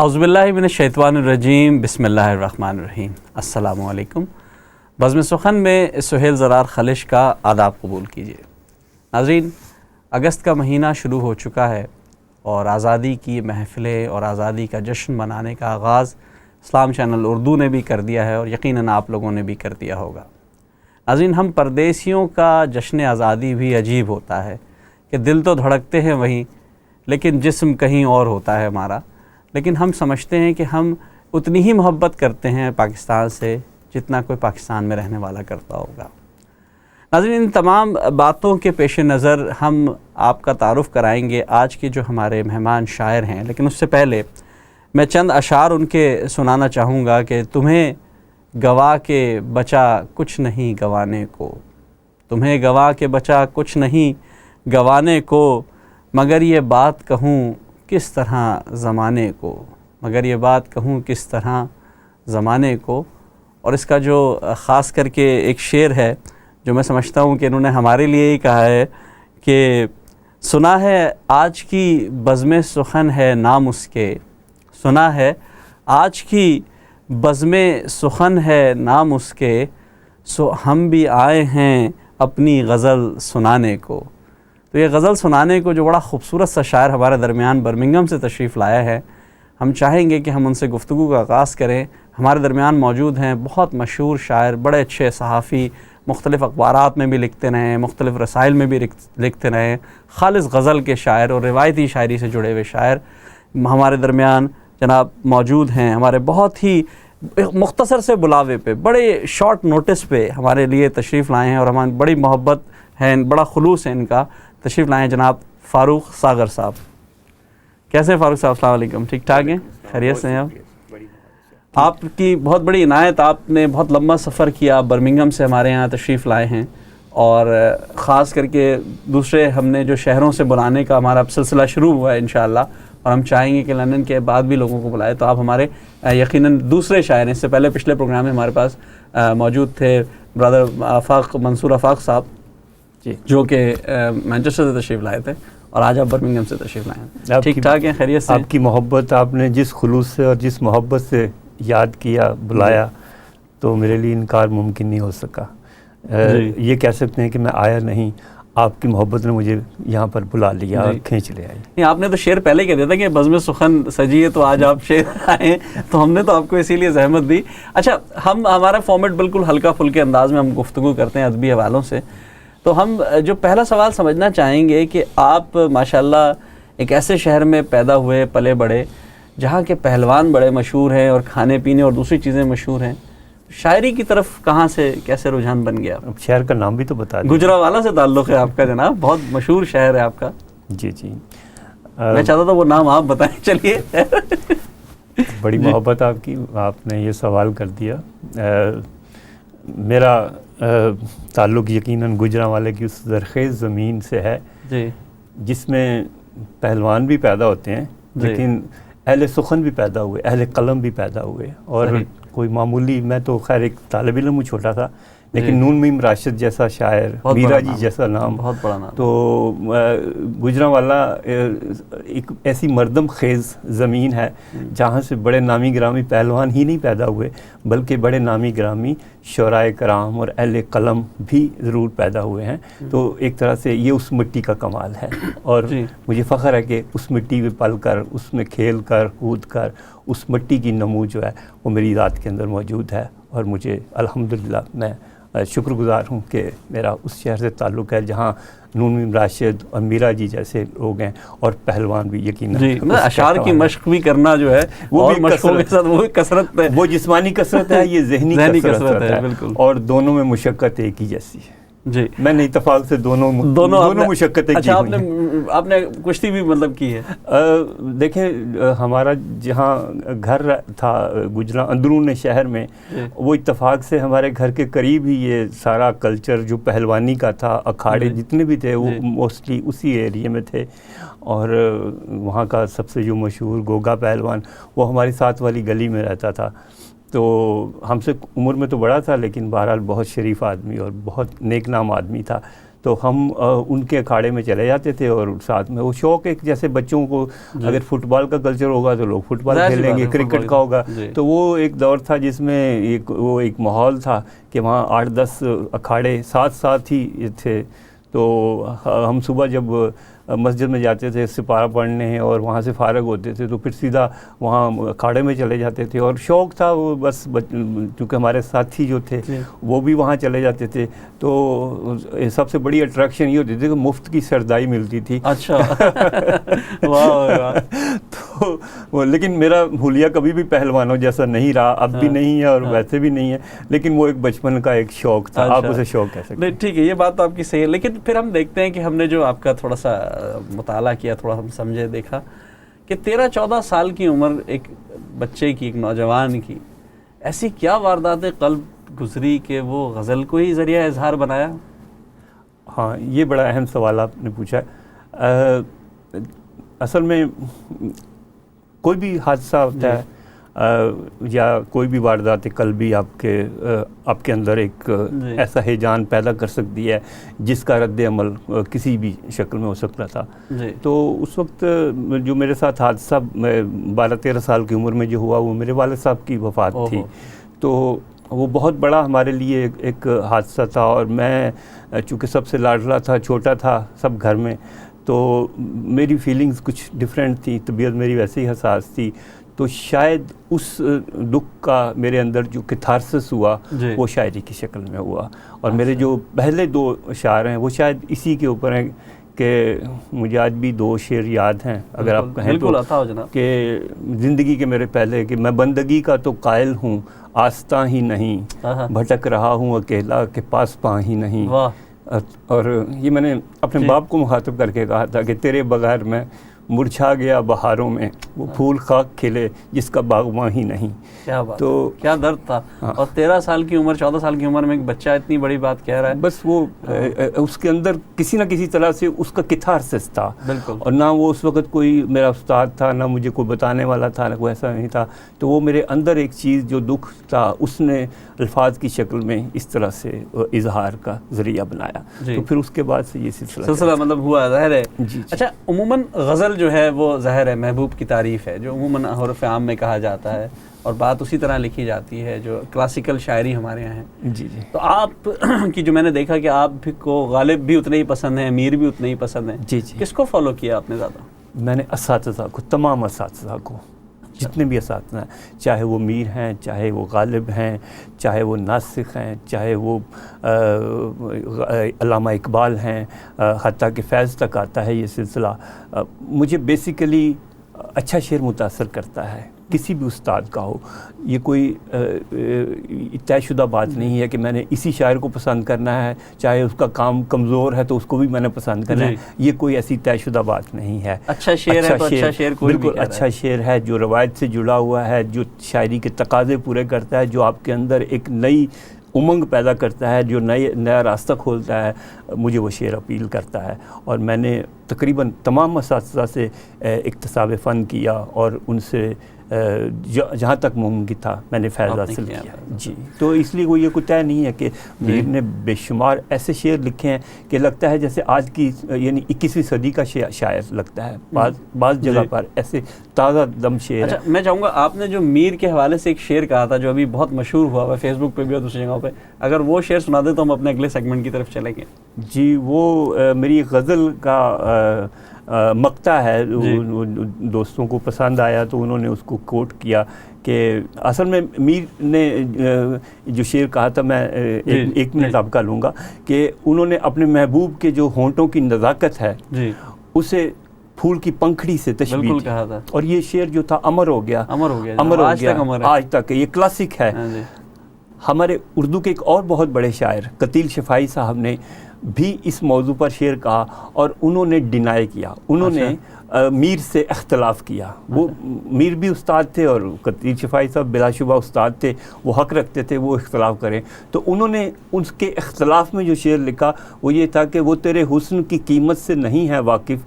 اعوذ باللہ من الشیطان الرجیم، بسم اللہ الرحمن الرحیم۔ السلام علیکم۔ بزم سخن میں سہیل زرار خلش کا آداب قبول کیجیے۔ ناظرین، اگست کا مہینہ شروع ہو چکا ہے اور آزادی کی محفلیں اور آزادی کا جشن منانے کا آغاز اسلام چینل اردو نے بھی کر دیا ہے اور یقیناً آپ لوگوں نے بھی کر دیا ہوگا۔ ناظرین، ہم پردیسیوں کا جشن آزادی بھی عجیب ہوتا ہے کہ دل تو دھڑکتے ہیں وہیں، لیکن جسم کہیں اور ہوتا ہے ہمارا۔ لیکن ہم سمجھتے ہیں کہ ہم اتنی ہی محبت کرتے ہیں پاکستان سے جتنا کوئی پاکستان میں رہنے والا کرتا ہوگا۔ ناظرین، ان تمام باتوں کے پیش نظر ہم آپ کا تعارف کرائیں گے آج کے جو ہمارے مہمان شاعر ہیں، لیکن اس سے پہلے میں چند اشعار ان کے سنانا چاہوں گا کہ تمہیں گوا کے بچا کچھ نہیں گوانے کو، تمہیں گوا کے بچا کچھ نہیں گوانے کو، مگر یہ بات کہوں کس طرح زمانے کو، مگر یہ بات کہوں کس طرح زمانے کو۔ اور اس کا جو خاص کر کے ایک شعر ہے جو میں سمجھتا ہوں کہ انہوں نے ہمارے لیے ہی کہا ہے کہ سنا ہے آج کی بزم سخن ہے نام اس کے، سنا ہے آج کی بزم سخن ہے نام اس کے، سو ہم بھی آئے ہیں اپنی غزل سنانے کو۔ تو یہ غزل سنانے کو جو بڑا خوبصورت سا شاعر ہمارے درمیان برمنگھم سے تشریف لایا ہے، ہم چاہیں گے کہ ہم ان سے گفتگو کا آغاز کریں۔ ہمارے درمیان موجود ہیں بہت مشہور شاعر، بڑے اچھے صحافی، مختلف اخبارات میں بھی لکھتے رہے ہیں، مختلف رسائل میں بھی لکھتے رہے ہیں، خالص غزل کے شاعر اور روایتی شاعری سے جڑے ہوئے شاعر ہمارے درمیان جناب موجود ہیں۔ ہمارے بہت ہی مختصر سے بلاوے پہ، بڑے شارٹ نوٹس پہ ہمارے لیے تشریف لائے ہیں اور ہماری بڑی محبت ہے، بڑا خلوص ہے ان کا۔ تشریف لائے ہیں جناب فاروق ساغر صاحب۔ کیسے ہیں فاروق صاحب؟ السلام علیکم۔ ٹھیک ٹھاک ہیں؟ خیریت سے ہیں آپ کی بہت بڑی عنایت، آپ نے بہت لمبا سفر کیا، برمنگھم سے ہمارے یہاں تشریف لائے ہیں، اور خاص کر کے دوسرے ہم نے جو شہروں سے بلانے کا ہمارا سلسلہ شروع ہوا ہے انشاءاللہ، اور ہم چاہیں گے کہ لندن کے بعد بھی لوگوں کو بلائے، تو آپ ہمارے یقیناً دوسرے شاعر ہیں۔ اس سے پہلے پچھلے پروگرام میں ہمارے پاس موجود تھے برادر آفاق منصور آفاق صاحب جی، جو کہ مانچسٹر سے تشریف لائے تھے، اور آج آپ برمنگھم سے تشریف لائے ہیں۔ ٹھیک ٹھاک ہیں؟ خیریت سے؟ آپ کی محبت، آپ نے جس خلوص سے اور جس محبت سے یاد کیا، بلایا، تو میرے لیے انکار ممکن نہیں ہو سکا۔ یہ کہہ سکتے ہیں کہ میں آیا نہیں، آپ کی محبت نے مجھے یہاں پر بلا لیا اور کھینچ لے آئی۔ آپ نے تو شعر پہلے کہہ دیا تھا کہ بزم سخن سجی ہے، تو آج آپ شعر آئے ہیں، تو ہم نے تو آپ کو اسی لیے زحمت دی۔ اچھا، ہمارا فارمیٹ بالکل ہلکا پھلکے انداز میں ہم گفتگو کرتے ہیں ادبی حوالوں سے، تو ہم جو پہلا سوال سمجھنا چاہیں گے کہ آپ ماشاءاللہ ایک ایسے شہر میں پیدا ہوئے، پلے بڑے، جہاں کے پہلوان بڑے مشہور ہیں اور کھانے پینے اور دوسری چیزیں مشہور ہیں، شاعری کی طرف کہاں سے کیسے رجحان بن گیا؟ اب شہر کا نام بھی تو بتا دیں۔ گجرانوالہ سے تعلق ہے آپ کا جناب، بہت مشہور شہر ہے آپ کا۔ جی جی، میں چاہتا تھا وہ نام آپ بتائیں۔ چلیے، بڑی محبت آپ کی، آپ نے یہ سوال کر دیا۔ میرا تعلق یقیناً گجرانوالے کی اس زرخیز زمین سے ہے جی، جس میں پہلوان بھی پیدا ہوتے ہیں، لیکن اہل سخن بھی پیدا ہوئے، اہل قلم بھی پیدا ہوئے، اور کوئی معمولی، میں تو خیر ایک طالب علم ہوں چھوٹا تھا، لیکن نون میم راشد جیسا شاعر، میرا جی جیسا نام، بہت بڑا نام۔ تو گجرانوالہ ایک ایسی مردم خیز زمین ہے جہاں سے بڑے نامی گرامی پہلوان ہی نہیں پیدا ہوئے، بلکہ بڑے نامی گرامی شعرائے کرام اور اہل قلم بھی ضرور پیدا ہوئے ہیں۔ تو ایک طرح سے یہ اس مٹی کا کمال ہے، اور مجھے فخر ہے کہ اس مٹی میں پل کر، اس میں کھیل کر، کود کر، اس مٹی کی نمو جو ہے وہ میری ذات کے اندر موجود ہے، اور مجھے الحمدللہ میں شکر گزار ہوں کہ میرا اس شہر سے تعلق ہے جہاں نون میم راشد اور میرا جی جیسے لوگ ہیں، اور پہلوان بھی یقیناً۔ اشعار کی مشق بھی کرنا جو ہے وہ بھی مشقوں کے ساتھ، وہ کثرت ہے، وہ جسمانی کثرت ہے، یہ ذہنی کثرت ہے، بالکل، اور دونوں میں مشقت ایک ہی جیسی ہے۔ جی، میں نے اتفاق سے دونوں مشقتیں کی ہوئی ہیں۔ آپ نے کشتی بھی مطلب کی ہے؟ دیکھیں، ہمارا جہاں گھر تھا اندرون شہر میں، وہ اتفاق سے ہمارے گھر کے قریب ہی یہ سارا کلچر جو پہلوانی کا تھا، اکھاڑے جتنے بھی تھے وہ موسٹلی اسی ایریے میں تھے، اور وہاں کا سب سے جو مشہور گوگا پہلوان وہ ہماری ساتھ والی گلی میں رہتا تھا۔ تو ہم سے عمر میں تو بڑا تھا، لیکن بہرحال بہت شریف آدمی اور بہت نیک نام آدمی تھا۔ تو ہم ان کے اکھاڑے میں چلے جاتے تھے اور ساتھ میں وہ شوق ایک جیسے بچوں کو اگر فٹ بال کا کلچر ہوگا تو لوگ فٹ بال کھیلیں گے, کرکٹ کا ہوگا, تو وہ ایک دور تھا جس میں وہ ایک ماحول تھا کہ وہاں 8-10 اکھاڑے ساتھ ہی تھے. تو ہم صبح جب مسجد میں جاتے تھے سپارہ پڑھنے اور وہاں سے فارغ ہوتے تھے تو پھر سیدھا وہاں اکھاڑے میں چلے جاتے تھے, اور شوق تھا وہ بس کیونکہ ہمارے ساتھی جو تھے وہ بھی وہاں چلے جاتے تھے. تو سب سے بڑی اٹریکشن یہ ہوتی تھی کہ مفت کی سردائی ملتی تھی. اچھا تو لیکن میرا حلیہ کبھی بھی پہلوانوں جیسا نہیں رہا, اب بھی نہیں ہے اور ویسے بھی نہیں ہے, لیکن وہ ایک بچپن کا ایک شوق تھا, آپ اسے شوق کہہ سکتے ہیں. ٹھیک ہے, یہ بات تو آپ کی صحیح ہے, لیکن پھر ہم دیکھتے ہیں کہ ہم نے جو آپ کا تھوڑا سا مطالعہ کیا, تھوڑا ہم سمجھے, دیکھا کہ 13-14 سال کی عمر ایک بچے کی, ایک نوجوان کی, ایسی کیا واردات قلب گزری کہ وہ غزل کو ہی ذریعہ اظہار بنایا؟ ہاں, یہ بڑا اہم سوال آپ نے پوچھا. اصل میں کوئی بھی حادثہ ہوتا ہے یا کوئی بھی واردات قلبی آپ کے اندر ایک ایسا ہیجان پیدا کر سکتی ہے جس کا رد عمل کسی بھی شکل میں ہو سکتا تھا. تو اس وقت جو میرے ساتھ حادثہ 12-13 سال کی عمر میں جو ہوا وہ میرے والد صاحب کی وفات تھی. تو وہ بہت بڑا ہمارے لیے ایک حادثہ تھا, اور میں چونکہ سب سے لاڈلا تھا, چھوٹا تھا سب گھر میں, تو میری فیلنگز کچھ ڈیفرنٹ تھی, طبیعت میری ویسے ہی حساس تھی. تو شاید اس دکھ کا میرے اندر جو کتھارسس ہوا وہ شاعری کی شکل میں ہوا, اور میرے جو پہلے 2 اشعار ہیں وہ شاید اسی کے اوپر ہیں کہ مجھے آج بھی 2 شعر یاد ہیں اگر آپ کہیں تو, کہ زندگی کے میرے پہلے کہ میں بندگی کا تو قائل ہوں آستاں ہی نہیں, بھٹک رہا ہوں اکیلا کہ پاس پاں ہی نہیں. اور یہ میں نے اپنے باپ کو مخاطب کر کے کہا تھا کہ تیرے بغیر میں مرجھا گیا بہاروں میں, وہ پھول خاک کھلے جس کا باغباں ہی نہیں. کیا بات, تو کیا درد تھا. اور 13 سال کی عمر, 14 سال کی عمر میں ایک بچہ اتنی بڑی بات کہہ رہا ہے. بس وہ اس کے اندر کسی نہ کسی طرح سے اس کا کتھارسس تھا. بالکل. اور نہ وہ اس وقت کوئی میرا استاد تھا, نہ مجھے کوئی بتانے والا تھا, نہ کوئی ایسا نہیں تھا. تو وہ میرے اندر ایک چیز جو دکھ تھا اس نے الفاظ کی شکل میں اس طرح سے اظہار کا ذریعہ بنایا. تو پھر اس کے بعد سے یہ سلسلہ مطلب ہوا, ظاہر ہے. اچھا, عموماً غزل جو ہے وہ ظاہر ہے محبوب کی تعریف ہے, جو عموماً حرف عام میں کہا جاتا ہے, اور بات اسی طرح لکھی جاتی ہے جو کلاسیکل شاعری ہمارے یہاں ہے. جی. تو آپ کی جو میں نے دیکھا کہ آپ کو غالب بھی اتنے ہی پسند ہیں, امیر بھی اتنے ہی پسند ہیں. جی. کس کو فالو کیا آپ نے زیادہ؟ میں نے اساتذہ کو, تمام اساتذہ کو, جتنے بھی اساتذہ ہیں, چاہے وہ میر ہیں, چاہے وہ غالب ہیں, چاہے وہ ناسخ ہیں, چاہے وہ علامہ اقبال ہیں, حتیٰ کہ فیض تک آتا ہے یہ سلسلہ. مجھے بیسیکلی اچھا شعر متاثر کرتا ہے, کسی بھی استاد کا ہو. یہ کوئی طے شدہ بات نہیں ہے کہ میں نے اسی شاعر کو پسند کرنا ہے, چاہے اس کا کام کمزور ہے تو اس کو بھی میں نے پسند کرنا ہے. یہ کوئی ایسی طے شدہ بات نہیں ہے. اچھا شعر ہے تو اچھا شعر کوئی بھی بالکل اچھا شعر ہے جو روایت سے جڑا ہوا ہے, جو شاعری کے تقاضے پورے کرتا ہے, جو آپ کے اندر ایک نئی امنگ پیدا کرتا ہے, جو نیا راستہ کھولتا ہے, مجھے وہ شعر اپیل کرتا ہے. اور میں نے تقریباً تمام اساتذہ سے اکتساب فن کیا, اور ان سے جہاں تک ممکن تھا میں نے فیض حاصل کیا. جی. تو اس لیے وہ یہ کوئی طے نہیں ہے کہ میر نے بے شمار ایسے شعر لکھے ہیں کہ لگتا ہے جیسے آج کی یعنی 21ویں صدی کا شاعر لگتا ہے بعض جگہ پر, ایسے تازہ دم شعر. اچھا, میں چاہوں گا آپ نے جو میر کے حوالے سے ایک شعر کہا تھا جو ابھی بہت مشہور ہوا ہے فیس بک پہ بھی اور دوسری جگہوں پہ, اگر وہ شعر سنا دیں تو ہم اپنے اگلے سیگمنٹ کی طرف چلیں گے. جی. وہ میری غزل کا مقطع ہے, دوستوں کو پسند آیا تو انہوں نے اس کو کوٹ کیا کہ اصل میں میر نے جو شعر کہا تھا, میں 1 منٹ آپ کا لوں گا, کہ انہوں نے اپنے محبوب کے جو ہونٹوں کی نزاکت ہے اسے پھول کی پنکھڑی سے تشبیہ کہا تھا, اور یہ شعر جو تھا امر ہو گیا آج تک. یہ کلاسک ہے. ہمارے اردو کے ایک اور بہت بڑے شاعر قتیل شفائی صاحب نے بھی اس موضوع پر شعر کہا, اور انہوں نے ڈینائی کیا, انہوں نے میر سے اختلاف کیا. وہ میر بھی استاد تھے اور قتیل شفائی صاحب بلا شبہ استاد تھے, وہ حق رکھتے تھے وہ اختلاف کریں. تو انہوں نے اس کے اختلاف میں جو شعر لکھا وہ یہ تھا کہ وہ تیرے حسن کی قیمت سے نہیں ہے واقف,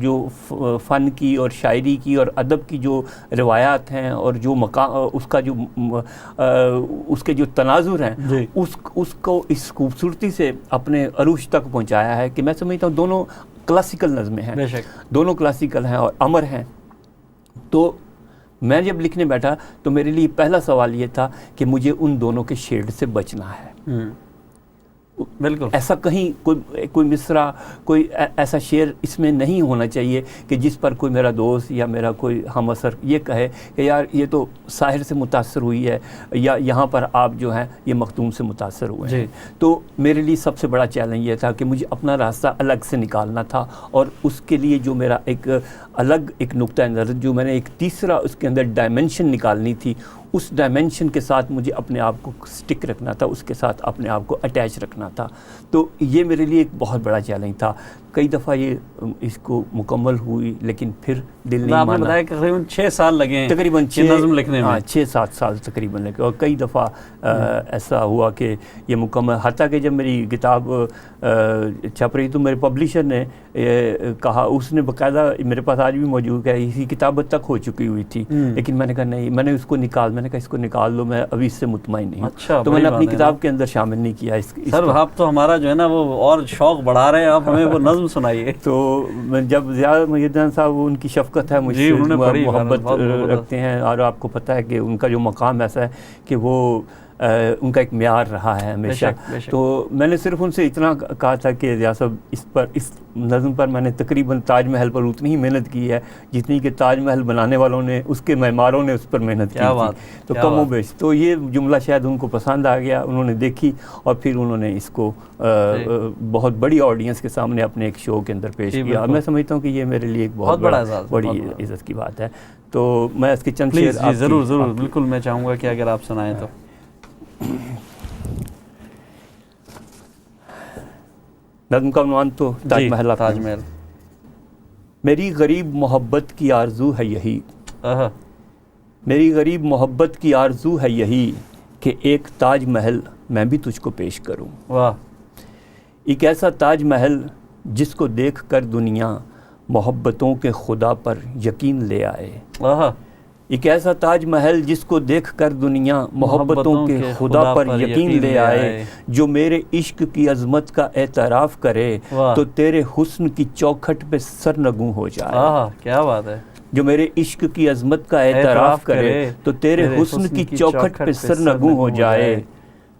جو فن کی اور شاعری کی اور ادب کی جو روایات ہیں اور جو اس کا جو اس کے جو تناظر ہیں اس کو اس خوبصورتی سے اپنے عروج تک پہنچایا ہے کہ میں سمجھتا ہوں دونوں کلاسیکل نظمیں ہیں، دونوں کلاسیکل ہیں اور امر ہیں. تو میں جب لکھنے بیٹھا تو میرے لیے پہلا سوال یہ تھا کہ مجھے ان دونوں کے شیڈ سے بچنا ہے. بالکل ایسا کہیں کوئی مصرع، کوئی ایسا شعر اس میں نہیں ہونا چاہیے کہ جس پر کوئی میرا دوست یا میرا کوئی ہم اثر یہ کہے کہ یار یہ تو ساحر سے متاثر ہوئی ہے یا یہاں پر آپ جو ہیں یہ مختوم سے متاثر ہوئے ہیں. تو میرے لیے سب سے بڑا چیلنج یہ تھا کہ مجھے اپنا راستہ الگ سے نکالنا تھا، اور اس کے لیے جو میرا ایک الگ ایک نقطہ نظر، جو میں نے ایک تیسرا اس کے اندر ڈائمنشن نکالنی تھی، اس ڈائمنشن کے ساتھ مجھے اپنے آپ کو سٹک رکھنا تھا، اس کے ساتھ اپنے آپ کو اٹیچ رکھنا تھا. تو یہ میرے لیے ایک بہت بڑا چیلنج تھا. کئی دفعہ یہ اس کو مکمل ہوئی لیکن پھر دل نہیں مانا. بتایا کہ تقریباً 6 سال لگے ہیں تقریباً نظم لکھنے میں. 6-7 سال تقریباً لگے. اور کئی دفعہ ایسا ہوا کہ یہ مکمل، حتیٰ کہ جب میری کتاب چھپ رہی تو میرے پبلشر نے کہا، اس نے باقاعدہ میرے پاس آج بھی موجود ہے، اسی کتابت تک ہو چکی ہوئی تھی، لیکن میں نے کہا نہیں، میں نے اس کو میں نے کہا اس کو نکال دو، میں ابھی اس سے مطمئن نہیں ہوں. تو میں نے اپنی کتاب کے اندر شامل نہیں کیا. سر آپ تو ہمارا جو ہے نا وہ اور شوق بڑھا رہے ہیں، آپ ہمیں وہ نظم سنائیے. تو جب زیادہ محدث صاحب ان کی شفقت ہے، مجھ سے محبت رکھتے ہیں، اور آپ کو پتہ ہے کہ ان کا جو مقام ایسا ہے کہ وہ ان کا ایک معیار رہا ہے ہمیشہ. تو میں نے صرف ان سے اتنا کہا تھا کہ ریاض صاحب اس نظم پر میں نے تقریباً تاج محل پر اتنی ہی محنت کی ہے جتنی کہ تاج محل بنانے والوں نے، اس کے معماروں نے اس پر محنت کی تھی. تو کم و بیش تو یہ جملہ شاید ان کو پسند آ گیا، انہوں نے دیکھی اور پھر انہوں نے اس کو بہت بڑی آڈینس کے سامنے اپنے ایک شو کے اندر پیش کیا. میں سمجھتا ہوں کہ یہ میرے لیے ایک بہت بڑی عزت کی بات ہے. تو میں اس کے چند شعر ضرور ضرور بالکل میں چاہوں گا کہ اگر آپ سنائیں تو. نظم کا عنوان تو تاج محل. تاج محل. میری غریب محبت کی آرزو ہے یہی، میری غریب محبت کی آرزو ہے یہی کہ ایک تاج محل میں بھی تجھ کو پیش کروں. واہ. ایک ایسا تاج محل جس کو دیکھ کر دنیا محبتوں کے خدا پر یقین لے آئے. ایک ایسا تاج محل جس کو دیکھ کر دنیا محبتوں کے خدا پر یقین لے آئے، جو میرے عشق کی عظمت کا اعتراف کرے تو تیرے حسن کی چوکھٹ پہ سرنگوں ہو جائے. کیا بات ہے. جو میرے عشق کی عظمت کا اعتراف کرے تو تیرے حسن کی چوکھٹ پہ سرنگوں ہو جائے.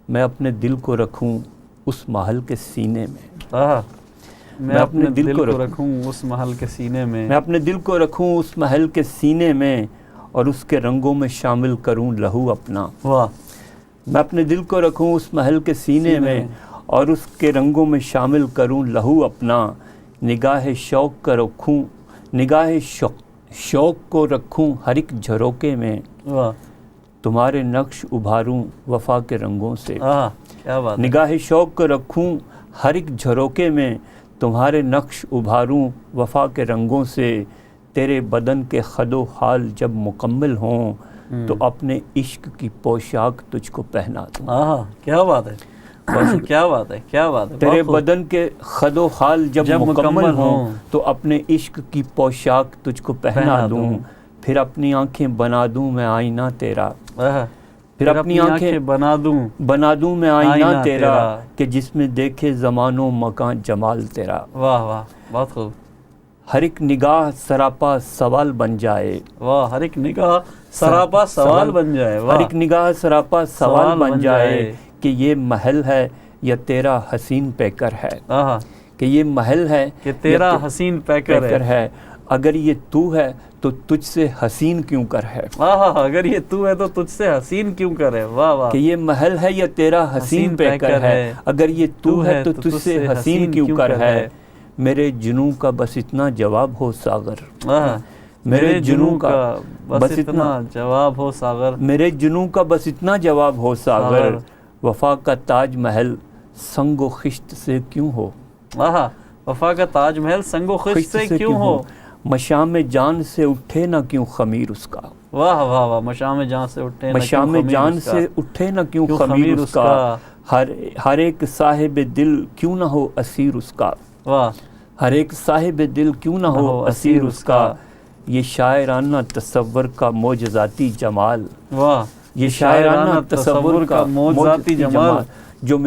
میں اپنے دل کو رکھوں اس محل کے سینے میں، میں اپنے دل کو رکھوں اس محل کے سینے میں، میں اپنے دل کو رکھوں اس محل کے سینے میں اور اس کے رنگوں میں شامل کروں لہو اپنا. میں اپنے دل کو رکھوں اس محل کے سینے میں اور اس کے رنگوں میں شامل کروں لہو اپنا. نگاہ شوق کا رکھوں، نگاہ شوق کو رکھوں ہر ایک جھروکے میں، تمہارے نقش ابھاروں وفا کے رنگوں سے. نگاہ شوق کو رکھوں ہر ایک جھروکے میں، تمہارے نقش ابھاروں وفا کے رنگوں سے. تیرے بدن کے خد و خال جب مکمل ہوں تو اپنے عشق کی پوشاک تجھ کو پہنا دوں. کیا بات ہے، کیا بات ہے، کیا بات ہے. تیرے بدن کے خد و خال جب مکمل ہوں تو اپنے عشق کی پوشاک تجھ کو پہنا دوں. پھر اپنی آنکھیں بنا دوں میں آئینہ تیرا، پھر اپنی آنکھیں بنا دوں میں آئینہ تیرا کہ جس میں دیکھے زمان و مکان جمال تیرا. واہ واہ، بہت خوب. ہر ایک نگاہ سراپا سوال بن جائے. واہ. ہر ایک نگاہ سراپا سوال بن جائے. ہر ایک نگاہ سراپا سوال بن جائے کہ یہ محل ہے یا تیرا حسین پیکر ہے. کہ یہ محل ہے کہ تیرا حسین پیکر ہے. اگر یہ تو ہے تو تجھ سے حسین کیوں کر ہے. اگر یہ تو ہے تو تجھ سے حسین کیوں کر ہے. واہ واہ. کہ یہ محل ہے یا تیرا حسین پیکر ہے. اگر یہ تو ہے تو تجھ سے حسین کیوں کر ہے. میرے جنوں کا بس اتنا جواب ہو ساغر. میرے جنوں کا بس اتنا جواب ہو ساغر. میرے جنوں کا بس اتنا جواب ہو ساغر. وفا کا تاج محل سنگ و خشت سے کیوں ہو. وفا کا تاج محل سنگ و خشت سے کیوں ہو. مشام جان سے اٹھے نہ کیوں خمیر اس کا. واہ واہ واہ. مشام جان سے اٹھے مشام جان سے اٹھے نہ کیوں خمیر اس کا. ہر ایک صاحب دل کیوں نہ ہو اسیر اس کا. واہ. ہر ایک صاحب دل کیوں نہ ہو اسیر اس کا، یہ شاعرانہ تصور کا معجزاتی جمال، واہ، یہ شاعرانہ تصور کا معجزاتی جمال، جو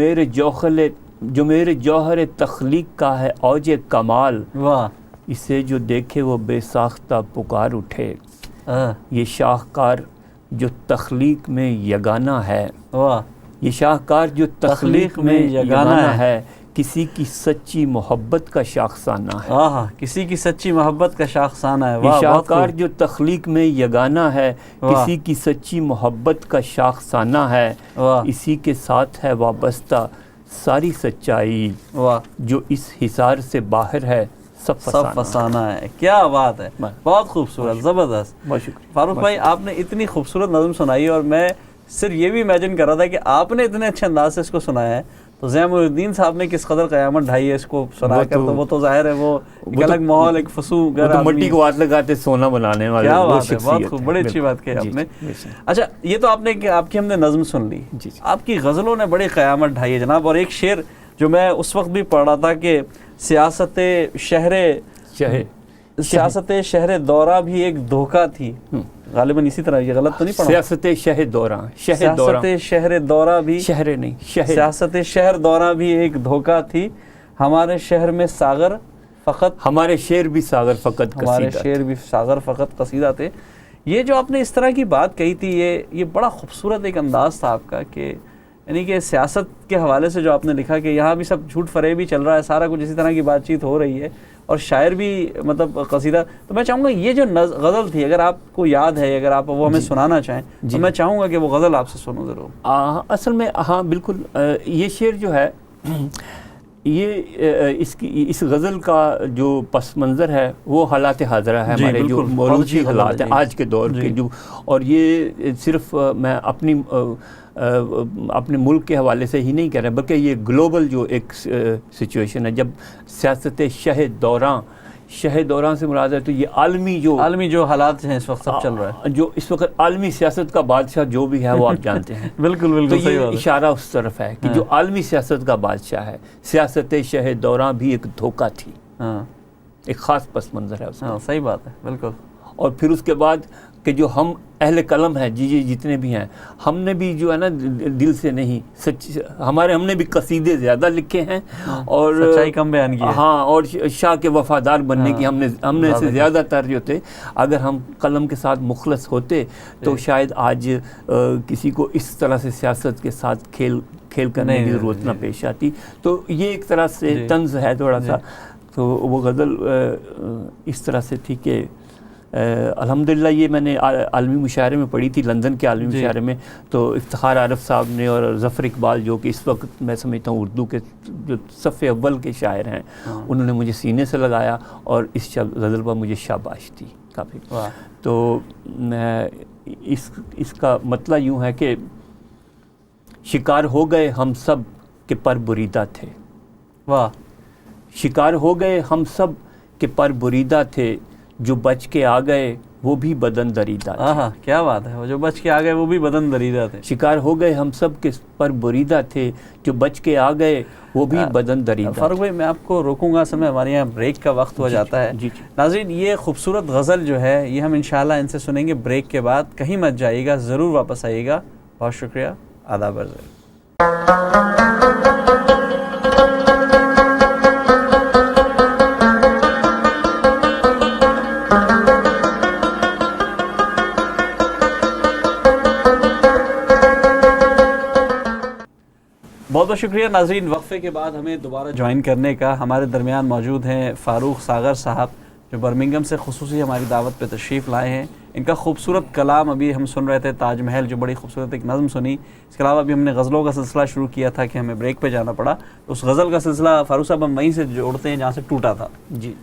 میرے جوہر تخلیق کا ہے اوج کمال، واہ، اسے جو دیکھے وہ بے ساختہ پکار اٹھے، یہ شاہکار جو تخلیق میں یگانہ ہے، واہ، یہ شاہکار جو تخلیق میں یگانہ ہے، کسی کی سچی محبت کا شاخسانہ ہے، ہاں، کسی کی سچی محبت کا شاخسانہ ہے، یہ واہ، شاہکار جو تخلیق میں یگانہ ہے، کسی کی سچی محبت کا شاخسانہ ہے، واہ، اسی کے ساتھ ہے وابستہ ساری سچائی، واہ، جو اس حصار سے باہر ہے سب فسانہ ہے۔ کیا بات ہے، بہت خوبصورت، زبردست۔ بہت شکریہ فاروق بھائی، آپ نے اتنی خوبصورت نظم سنائی اور میں صرف یہ بھی امیجن کر رہا تھا کہ آپ نے اتنے اچھے انداز سے اس کو سنایا ہے تو ضیاء الدین صاحب نے کس قدر قیامت ڈھائی ہے اس کو سنا کر، تو وہ تو ظاہر ہے وہ ایک الگ ماحول، ایک فسو گر مٹی کو ہاتھ لگاتے سونا بنانے والے، کیا بات ہے، بہت خوب، بڑی اچھی بات کہی آپ نے۔ اچھا، یہ تو آپ نے آپ کی ہم نے نظم سن لی، آپ کی غزلوں نے بڑی قیامت ڈھائی ہے جناب، اور ایک شعر جو میں اس وقت بھی پڑھ رہا تھا کہ سیاست شہر دورہ بھی ایک دھوکہ تھی، غالباً اسی طرح، یہ غلط تو نہیں پڑھا؟ سیاست شہر دورہ بھی شہر نہیں، سیاست شہر دورہ بھی ایک دھوکہ تھی، ہمارے شہر میں ساغر فقط، ہمارے شعر بھی ساغر فقط، ہمارے شعر بھی ساغر فقط قصیدہ تھے۔ یہ جو آپ نے اس طرح کی بات کہی تھی، یہ بڑا خوبصورت ایک انداز تھا آپ کا، کہ یعنی کہ سیاست کے حوالے سے جو آپ نے لکھا کہ یہاں بھی سب جھوٹ فریب بھی چل رہا ہے، سارا کچھ اسی طرح کی بات چیت ہو رہی ہے، اور شاعر بھی مطلب قصیدہ۔ تو میں چاہوں گا یہ جو غزل تھی، اگر آپ کو یاد ہے، اگر آپ وہ ہمیں سنانا چاہیں تو میں چاہوں گا کہ وہ غزل آپ سے سنوں ضرور۔ اصل میں ہاں بالکل، یہ شعر جو ہے، یہ اس غزل کا جو پس منظر ہے وہ حالات حاضرہ ہے، ہمارے جو موجودہ حالات ہیں آج کے دور کے، جو، اور یہ صرف میں اپنے ملک کے حوالے سے ہی نہیں کہہ رہا، بلکہ یہ گلوبل جو ایک سچویشن ہے، جب سیاست شہ دوراں سے مراد ہے تو یہ عالمی جو حالات ہیں اس وقت سب چل رہا ہے، جو اس وقت عالمی سیاست کا بادشاہ جو بھی ہے وہ آپ جانتے ہیں۔ بالکل تو یہ اشارہ اس طرف ہے کہ جو عالمی سیاست کا بادشاہ ہے، سیاست شہ دوراں بھی ایک دھوکہ تھی، ایک خاص پس منظر ہے اس کا۔ صحیح بات ہے، بالکل۔ اور پھر اس کے بعد کہ جو ہم اہل قلم ہیں، جتنے بھی ہیں، ہم نے بھی جو ہے نا دل سے نہیں، ہم نے بھی قصیدے زیادہ لکھے ہیں اور سچائی کم بیان کی ہے، ہاں، اور شاہ کے وفادار بننے کی ہم نے سے زیادہ ترجیح ہوتے۔ اگر ہم قلم کے ساتھ مخلص ہوتے تو شاید آج کسی کو اس طرح سے سیاست کے ساتھ کھیل کرنے کی ضرورت نہ پیش آتی۔ تو یہ ایک طرح سے طنز ہے تھوڑا سا، تو وہ غزل اس طرح سے تھی کہ الحمدللہ یہ میں نے عالمی مشاعرے میں پڑھی تھی، لندن کے عالمی مشاعرے میں، تو افتخار عارف صاحب نے اور ظفر اقبال جو کہ اس وقت میں سمجھتا ہوں اردو کے جو صف اول کے شاعر ہیں، انہوں نے مجھے سینے سے لگایا اور اس غزل پر مجھے شاباش دی کافی۔ تو اس کا مطلب یوں ہے کہ شکار ہو گئے ہم سب کہ پر بریدہ تھے، واہ، شکار ہو گئے ہم سب کہ پر بریدہ تھے، جو بچ کے آ گئے وہ بھی بدن دریدہ تھے۔ کیا بات ہے، جو بچ کے آ گئے وہ بھی بدن دریدہ تھے۔ شکار ہو گئے ہم سب کے پر بریدہ تھے، جو بچ کے آ گئے وہ بھی بدن دریدہ تھے۔ فاروق بھائی، میں آپ کو روکوں گا، اصل میں ہمارے یہاں بریک کا وقت ہو جاتا ہے۔ ناظرین، یہ خوبصورت غزل جو ہے یہ ہم انشاءاللہ ان سے سنیں گے بریک کے بعد، کہیں مت جائیے گا، ضرور واپس آئیے گا۔ بہت شکریہ، آداب عرض۔ بہت بہت شکریہ ناظرین، وقفے کے بعد ہمیں دوبارہ جوائن کرنے کا۔ ہمارے درمیان موجود ہیں فاروق ساغر صاحب، جو برمنگھم سے خصوصی ہماری دعوت پہ تشریف لائے ہیں۔ ان کا خوبصورت کلام ابھی ہم سن رہے تھے، تاج محل، جو بڑی خوبصورت ایک نظم سنی۔ اس کے علاوہ ابھی ہم نے غزلوں کا سلسلہ شروع کیا تھا کہ ہمیں بریک پہ جانا پڑا، اس غزل کا سلسلہ فاروق صاحب ہم وہیں سے جوڑتے ہیں جہاں سے ٹوٹا تھا۔ جی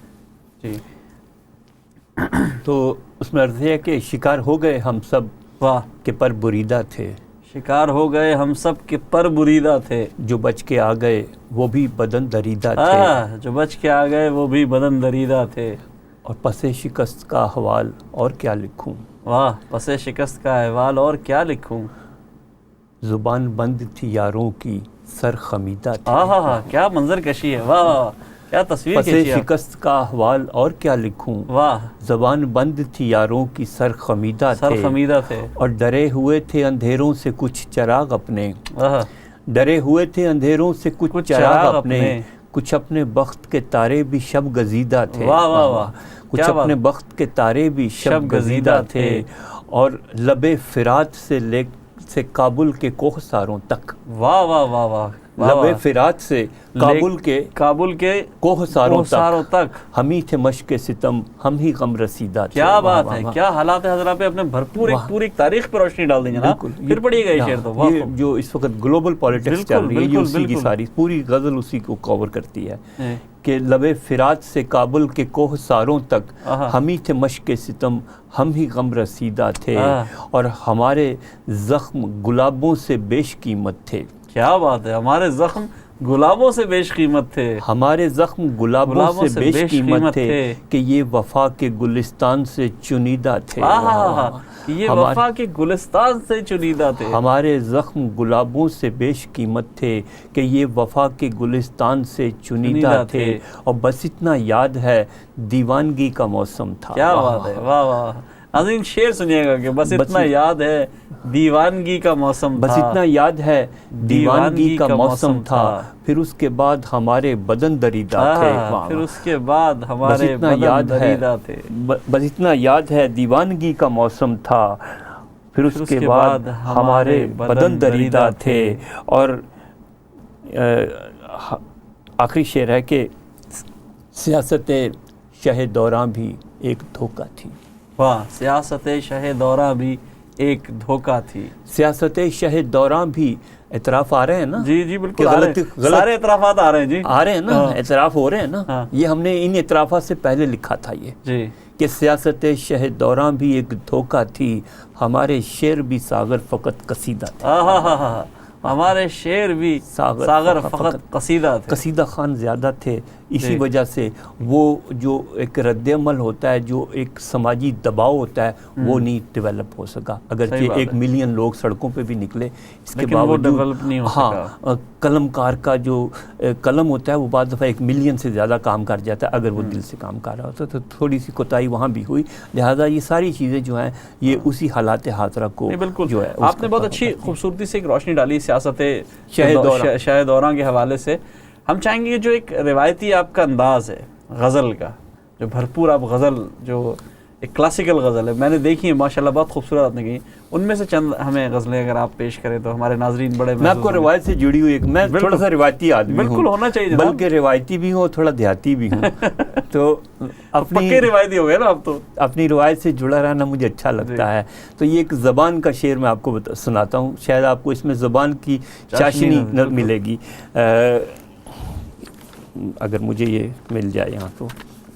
تو اس میں عرض ہے کہ شکار ہو گئے ہم سب واہ کہ پر بریدہ تھے، شکار ہو گئے ہم سب کے پر بریدہ تھے، جو بچ کے آ گئے وہ بھی بدن دریدہ تھے، جو بچ کے آ گئے وہ بھی بدن دریدہ تھے، اور پس شکست کا احوال اور کیا لکھوں، واہ، پس شکست کا احوال اور کیا لکھوں، زبان بند تھی یاروں کی سر خمیدہ تھی، کیا منظر کشی ہے، واہ، کیا تصویر پسے کھینچی آپ. شکست کا احوال اور کیا لکھوں، واہ، زبان بند تھی یاروں کی سر خمیدہ سر تھے، خمیدہ تھے. اور ڈرے ہوئے تھے اندھیروں سے کچھ چراغ اپنے، آہا، ڈرے ہوئے تھے اندھیروں سے کچھ کچھ چراغ چراغ اپنے، اپنے. کچھ اپنے بخت کے تارے بھی شب گزیدہ تھے. واہ واہ واہ، کچھ کیا بات. اپنے بخت کے تارے بھی شب گزیدہ تھے، اور لب فرات سے کابل کے کوہساروں تک، واہ واہ واہ واہ، لب فرات سے کابل کے کوہساروں تک ہم ہی تھے مشق ستم، ہم ہی غم رسیدہ تھے. کیا بات ہے، کیا حالات حضرات پہ اپنے بھرپور ایک پوری تاریخ پہ روشنی ڈال دیں جناب. پھر پڑھیے گا یہ شعر تو. یہ جو اس وقت گلوبل پالیٹکس چل رہی ہے، یہ اسی کی ساری پوری غزل اسی کو کور کرتی ہے کہ لب فرات سے کابل کے کوہساروں تک ہم ہی تھے مشق ستم، ہم ہی غم رسیدہ تھے، اور ہمارے زخم گلابوں سے بیش قیمت تھے. کیا بات ہے، ہمارے زخم گلابوں سے بیش قیمت تھے، ہمارے زخم گلابوں سے بیش قیمت تھے، کہ یہ وفا کے گلستان سے چنیدہ تھے. یہ وفا کے گلستان سے چنیدہ تھے. ہمارے زخم گلابوں سے بیش قیمت تھے، کہ یہ وفا کے گلستان سے چنیدہ تھے، اور بس اتنا یاد ہے دیوانگی کا موسم تھا. کیا بات ہے، واہ واہ. ناظرین شعر سنیے گا کہ بس اتنا یاد ہے دیوانگی کا موسم تھا، بس اتنا یاد ہے دیوانگی کا موسم تھا، پھر اس کے بعد ہمارے بدن دریدہ تھے. پھر اس کے بعد ہمارے بدن دریدہ تھے. بس اتنا یاد ہے دیوانگی کا موسم تھا، پھر اس کے بعد ہمارے بدن دریدہ تھے. اور آخری شعر ہے کہ سیاست شہ دوراں بھی ایک دھوکہ تھی. واہ، سیاست شہ دوراں بھی ایک دھوکہ تھی. سیاست شہ دوراں بھی، اعتراف آ رہے ہیں نا؟ جی جی بالکل، سارے اعترافات آ رہے ہیں جی، آ رہے ہیں نا، اعتراف ہو رہے ہیں نا. یہ ہم نے ان اعترافات سے پہلے لکھا تھا یہ جی کہ سیاست شہ دوراں بھی ایک دھوکہ تھی، ہمارے شعر بھی ساغر فقط قصیدہ تھے. ہمارے شعر بھی ساغر فقط قصیدہ تھے. قصیدہ خان زیادہ تھے. اسی وجہ سے وہ جو ایک رد عمل ہوتا ہے، جو ایک سماجی دباؤ ہوتا ہے، وہ نہیں ڈیولپ ہو سکا. اگرچہ 1 ملین لوگ سڑکوں پہ بھی نکلے، اس کے باوجود قلم کار کا جو قلم ہوتا ہے وہ بعض دفعہ 1 ملین سے زیادہ کام کر جاتا ہے اگر وہ دل سے کام کر رہا ہوتا ہے. تو تھوڑی سی کوتاہی وہاں بھی ہوئی، لہٰذا یہ ساری چیزیں جو ہیں یہ اسی حالات حاضرہ کو جو ہے. آپ نے بہت اچھی خوبصورتی سے ایک روشنی ڈالی سیاست شہ دوراں کے حوالے سے. ہم چاہیں گے جو ایک روایتی آپ کا انداز ہے غزل کا، جو بھرپور آپ غزل، جو ایک کلاسیکل غزل ہے، میں نے دیکھی ہے ماشاءاللہ، بہت خوبصورت آپ نے کہی. ان میں سے چند ہمیں غزلیں اگر آپ پیش کریں تو ہمارے ناظرین بڑے. میں آپ کو روایت سے جڑی ہوئی، میں تھوڑا سا روایتی آدمی ہوں، بالکل ہونا چاہیے، بلکہ روایتی بھی ہوں اور تھوڑا دیہاتی بھی ہوں. تو پکے روایتی ہو گئے نا اب تو. اپنی روایت سے جڑا رہنا مجھے اچھا لگتا ہے. تو یہ ایک زبان کا شعر میں آپ کو سناتا ہوں، شاید آپ کو اس میں زبان کی چاشنی ملے گی. اگر مجھے یہ مل جائے یہاں تو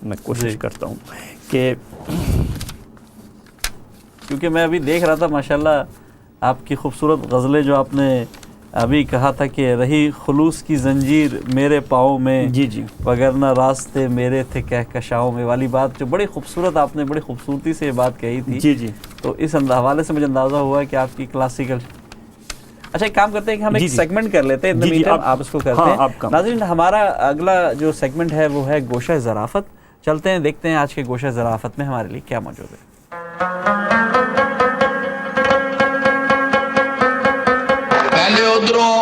میں کوشش کرتا ہوں کہ، کیونکہ میں ابھی دیکھ رہا تھا ماشاءاللہ آپ کی خوبصورت غزلیں، جو آپ نے ابھی کہا تھا کہ رہی خلوص کی زنجیر میرے پاؤں میں، جی جی، وگرنہ راستے میرے تھے کہکشاؤں میں والی بات، جو بڑی خوبصورت آپ نے بڑی خوبصورتی سے یہ بات کہی تھی. جی جی. تو اس حوالے سے مجھے اندازہ ہوا کہ آپ کی کلاسیکل. اچھا ایک کام کرتے ہیں کہ ہم ایک سیگمنٹ کر لیتے ہیں، آپ اس کو کرتے ہیں. ناظرین ہمارا اگلا جو سیگمنٹ ہے وہ ہے گوشہ ظرافت. چلتے ہیں دیکھتے ہیں آج کے گوشہ ظرافت میں ہمارے لیے کیا موجود ہے. پہلے ادھروں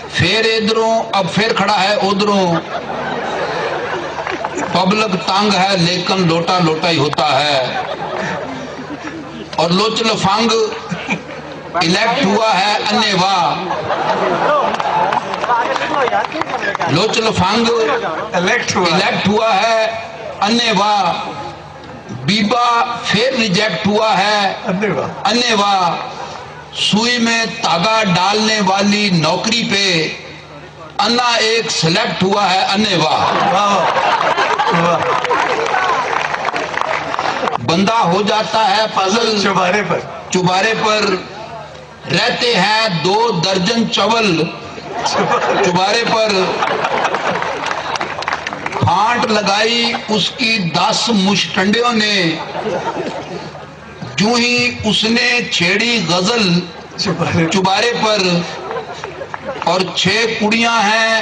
پھر ادھروں، اب پھر کھڑا ہے ادھروں. پبلک تنگ ہے لیکن لوٹا لوٹا ہی ہوتا ہے، اور لوچ لفنگ الیکٹ ہوا ہے انے واہ. لوچ لفنگ الیکٹ ہوا ہے انے واہ. بیبا پھر ریجیکٹ ہوا ہے انے واہ. سوئی میں تاگا ڈالنے والی نوکری پہ انا ایک سلیکٹ ہوا ہے انے واہ. بندہ ہو جاتا ہے پازل چبارے پر رہتے ہیں 2 درجن چول چبارے پر. پھانٹ لگائی اس کی 10 مشٹنڈیوں نے، جو ہی اس نے چھیڑی غزل چبارے پر. اور 6 کڑیاں ہیں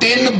3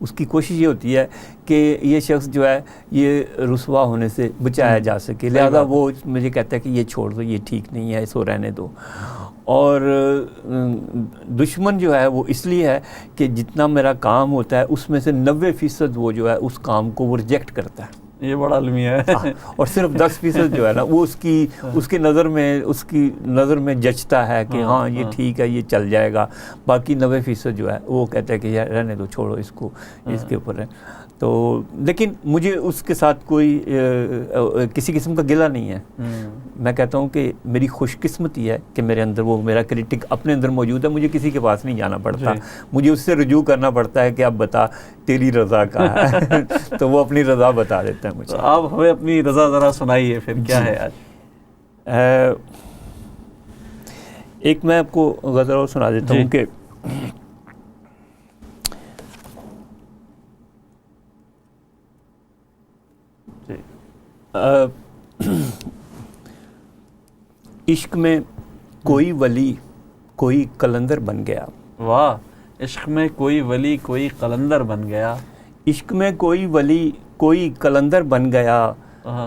اس کی کوشش یہ ہوتی ہے کہ یہ شخص جو ہے یہ رسوا ہونے سے بچایا جا سکے، لہذا وہ مجھے کہتا ہے کہ یہ چھوڑ دو، یہ ٹھیک نہیں ہے، اس کو رہنے دو. اور دشمن جو ہے وہ اس لیے ہے کہ جتنا میرا کام ہوتا ہے اس میں سے 90% وہ جو ہے اس کام کو وہ ریجیکٹ کرتا ہے. یہ بڑا المیہ ہے. اور صرف 10% جو ہے نا وہ اس کی نظر میں جچتا ہے کہ ہاں یہ ٹھیک ہے، یہ چل جائے گا. باقی 90% جو ہے وہ کہتا ہے کہ یار رہنے دو، چھوڑو اس کو، اس کے اوپر ہے. تو لیکن مجھے اس کے ساتھ کوئی کسی قسم کا گلہ نہیں ہے. میں کہتا ہوں کہ میری خوش قسمتی ہے کہ میرے اندر وہ میرا کرٹک اپنے اندر موجود ہے. مجھے کسی کے پاس نہیں جانا پڑتا، مجھے اس سے رجوع کرنا پڑتا ہے کہ اب بتا تیری رضا کہاں ہے. تو وہ اپنی رضا بتا دیتا ہے مجھے. آپ ہمیں اپنی رضا ذرا سنائیے پھر، کیا ہے آج؟ ایک میں آپ کو غزل اور سنا دیتا ہوں کہ عشق میں کوئی ولی کوئی قلندر بن گیا. واہ. عشق میں کوئی ولی کوئی قلندر بن گیا. عشق میں کوئی ولی کوئی قلندر بن گیا،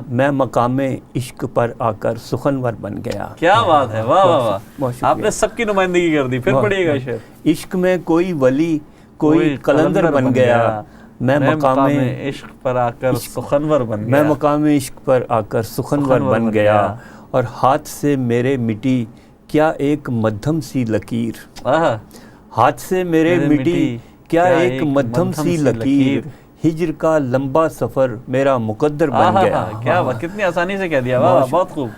میں مقام عشق پر آ کر سخنور بن گیا. کیا بات ہے، واہ واہ واہ، آپ نے سب کی نمائندگی کر دی. پھر پڑھیے گا شعر. عشق میں کوئی ولی کوئی قلندر بن گیا، میں مقام عشق پر آ کر سخنور بن گیا. میں مقام عشق پر آ کر سخنور بن گیا، اور ہاتھ سے میرے مٹی کیا ایک مدھم سی لکیر. ہاتھ سے میرے مٹی کیا ایک مدھم سی لکیر، ہجر کا لمبا سفر میرا مقدر بن گیا. کیا بات، کتنی آسانی سے کہہ دیا. واہ، بہت خوب.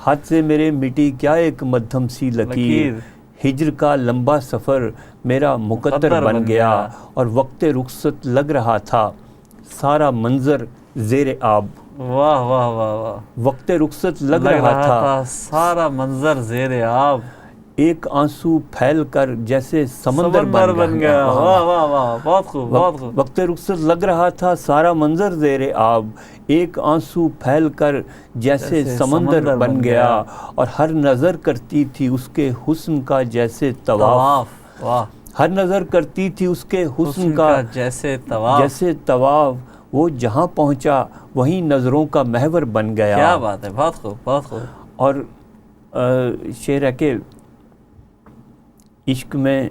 ہاتھ سے میرے مٹی کیا ایک مدھم سی لکیر، ہجر کا لمبا سفر میرا مقدر بن گیا، اور وقت رخصت لگ رہا تھا سارا منظر زیر آب. واہ واہ واہ واہ. وقت رخصت لگ رہا تھا سارا منظر زیر آب، ایک آنسو پھیل کر جیسے سمندر بن گیا. واہ واہ واہ، بہت خوب بہت خوب. وقت رخصت لگ رہا تھا سارا منظر زیر آب، ایک آنسو پھیل کر جیسے سمندر بن گیا، اور ہر نظر کرتی تھی اس کے حسن کا جیسے طواف. واہ. ہر نظر کرتی تھی اس کے حسن کا جیسے طواف، وہ جہاں پہنچا وہیں نظروں کا محور بن گیا. کیا بات ہے، بہت خوب بہت خوب. اور شعر ہے کہ عشق میں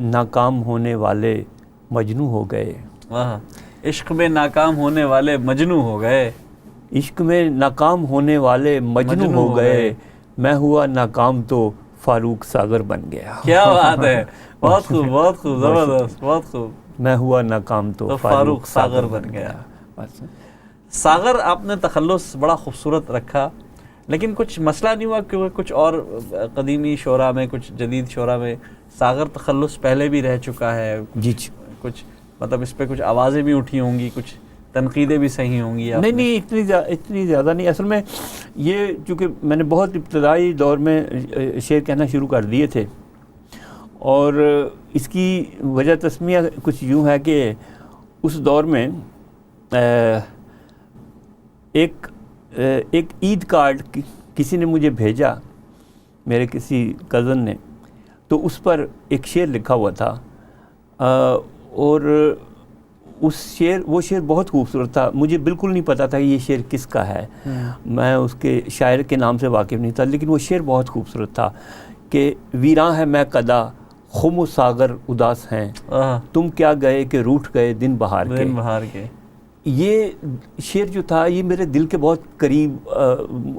ناکام ہونے والے مجنوں ہو گئے. عشق میں ناکام ہونے والے مجنوں ہو گئے. عشق میں ناکام ہونے والے مجنوں ہو گئے، میں ہوا ناکام تو فاروق ساغر بن گیا. کیا بات ہے، بہت خوب بہت خوب، زبردست، بہت خوب. میں ہوا ناکام تو فاروق ساغر بن گیا. ساغر آپ نے تخلص بڑا خوبصورت رکھا، لیکن کچھ مسئلہ نہیں ہوا کیونکہ کچھ اور قدیمی شعراء میں، کچھ جدید شعراء میں ساغر تخلص پہلے بھی رہ چکا ہے. جی کچھ مطلب اس پہ کچھ آوازیں بھی اٹھی ہوں گی، کچھ تنقیدیں بھی صحیح ہوں گی. نہیں اتنی زیادہ نہیں. اصل میں یہ چونکہ میں نے بہت ابتدائی دور میں شعر کہنا شروع کر دیے تھے، اور اس کی وجہ تسمیہ کچھ یوں ہے کہ اس دور میں ایک عید کارڈ کسی نے مجھے بھیجا، میرے کسی کزن نے، تو اس پر ایک شعر لکھا ہوا تھا، اور وہ شعر بہت خوبصورت تھا. مجھے بالکل نہیں پتا تھا کہ یہ شعر کس کا ہے، میں اس کے شاعر کے نام سے واقف نہیں تھا، لیکن وہ شعر بہت خوبصورت تھا کہ ویراں ہے میں قدا خم و ساغر اداس ہیں، تم کیا گئے کہ روٹھ گئے دن بہار کے. یہ شعر جو تھا یہ میرے دل کے بہت قریب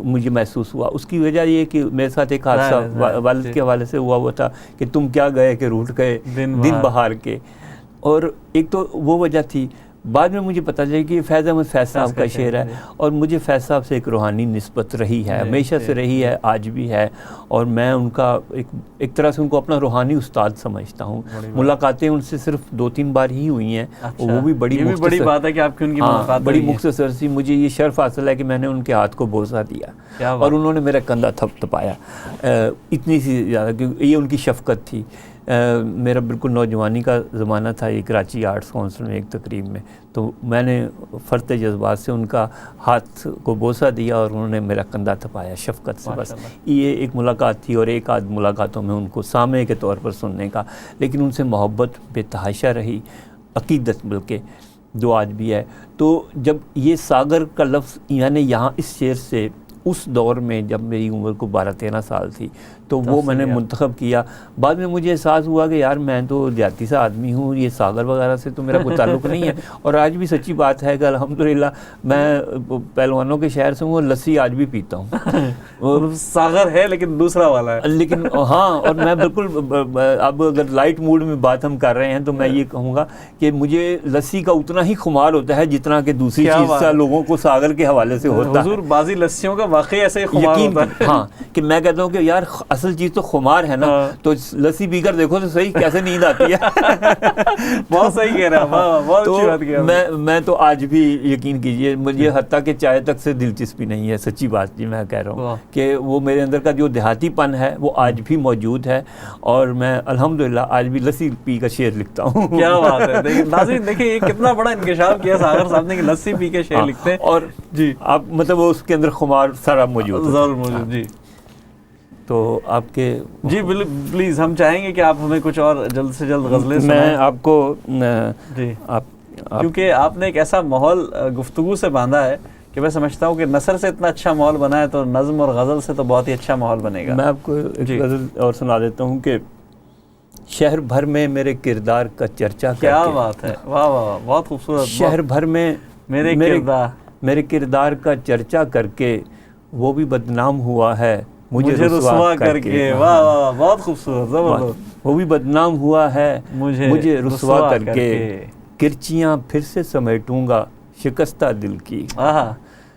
مجھے محسوس ہوا. اس کی وجہ یہ کہ میرے ساتھ ایک حادثہ والد کے حوالے سے ہوا تھا کہ تم کیا گئے کہ روٹھ گئے دن بہار کے. اور ایک تو وہ وجہ تھی. بعد میں مجھے پتہ چلا کہ یہ فیض احمد فیض صاحب کا شعر ہے، اور مجھے فیض صاحب سے ایک روحانی نسبت رہی ہے، ہمیشہ سے رہی ہے، آج بھی ہے، اور میں ان کا ایک طرح سے ان کو اپنا روحانی استاد سمجھتا ہوں. ملاقاتیں ان سے صرف 2-3 بار ہی ہوئی ہیں، وہ بھی بڑی بات ہے کہ آپ کی ان کی ملاقات بڑی مختصر سی. مجھے یہ شرف حاصل ہے کہ میں نے ان کے ہاتھ کو بوسہ دیا اور انہوں نے میرا کندھا تھپایا. اتنی سی زیادہ کہ یہ ان کی شفقت تھی. میرا بالکل نوجوانی کا زمانہ تھا، یہ کراچی آرٹس کونسل میں ایک تقریب میں، تو میں نے فرط جذبات سے ان کا ہاتھ کو بوسہ دیا اور انہوں نے میرا کندھا تھپایا شفقت سے. بس یہ ایک ملاقات تھی، اور ایک آدھ ملاقاتوں میں ان کو سامع کے طور پر سننے کا، لیکن ان سے محبت بے تحاشا رہی. عقیدت بلکہ جو آج بھی ہے. تو جب یہ ساگر کا لفظ یعنی یہاں اس شعر سے اس دور میں جب میری عمر کو 12-13 سال تھی تو وہ میں نے منتخب کیا. بعد میں مجھے احساس ہوا کہ یار میں تو دیہاتی سا آدمی ہوں, یہ ساگر وغیرہ سے تو میرا کوئی تعلق نہیں ہے. اور آج بھی سچی بات ہے کہ الحمدللہ میں پہلوانوں کے شہر سے ہوں اور لسی آج بھی پیتا ہوں. ساگر ہے لیکن دوسرا والا ہے. لیکن ہاں, اور میں بالکل اب اگر لائٹ موڈ میں بات ہم کر رہے ہیں تو میں یہ کہوں گا کہ مجھے لسی کا اتنا ہی خمار ہوتا ہے جتنا کہ دوسری چیز سے لوگوں کو ساگر کے حوالے سے ہوتا ہے. حضور بعضی لسیوں کا واقعی ایسے ہی خمار ہوتا ہے. ہاں, کہ میں کہتا ہوں کہ یار اصل چیز تو خمار ہے نا, تو لسی پی کر دیکھو تو صحیح کیسے نیند آتی ہے. بہت صحیح کہہ رہا ہے, بہت اچھی بات کہہ رہا ہے. میں تو آج بھی یقین کیجئے مجھے حتیٰ کہ چائے تک سے دلچسپی نہیں ہے, سچی بات جی میں کہہ رہا ہوں کہ وہ میرے اندر کا جو دیہاتی پن ہے وہ آج بھی موجود ہے, اور میں الحمدللہ آج بھی لسی پی کر شعر لکھتا ہوں. کیا بات ہے. ناظرین دیکھیں یہ کتنا بڑا انکشاف کیا ساغر صاحب نے کہ لسی پی کے شعر لکھتے ہیں. اور جی آپ مطلب وہ اس کے اندر خمار سارا موجود ہے. ضرور موجود. جی تو آپ کے جی پلیز ہم چاہیں گے کہ آپ ہمیں کچھ اور جلد سے جلد غزلیں سنائیں. میں آپ کو جی آپ کیونکہ آپ نے ایک ایسا ماحول گفتگو سے باندھا ہے کہ میں سمجھتا ہوں کہ نثر سے اتنا اچھا ماحول بنا ہے تو نظم اور غزل سے تو بہت ہی اچھا ماحول بنے گا. میں آپ کو ایک غزل اور سنا دیتا ہوں کہ شہر بھر میں میرے کردار کا چرچا. کیا بات ہے, واہ واہ, بہت خوبصورت. شہر بھر میں میرے کردار کا چرچا کر کے وہ بھی بدنام ہوا ہے مجھے رسوا کر کے. واہ واہ, بہت خوبصورت, زبردست. وہ بھی بدنام ہوا ہے مجھے رسوا کر کے. کرچیاں پھر سے سمیٹوں گا شکستہ دل کی.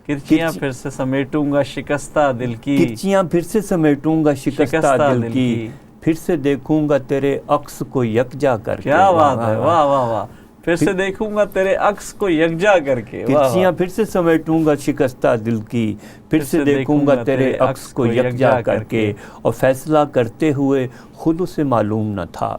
کرچیاں پھر سے سمیٹوں گا شکستہ دل کی. کرچیاں پھر سے سمیٹوں گا شکستہ دل کی. پھر سے دیکھوں گا تیرے عکس کو یکجا کر کے. کیا بات ہے, واہ واہ واہ. پھر سے دیکھوں گا تیرے عکس کو یکجا کر کے. کرچیاں پھر سے سمیٹوں گا شکستہ دل کی. پھر سے دیکھوں گا تیرے عکس کو یکجا کر کے. اور فیصلہ کرتے ہوئے خود اسے معلوم نہ تھا.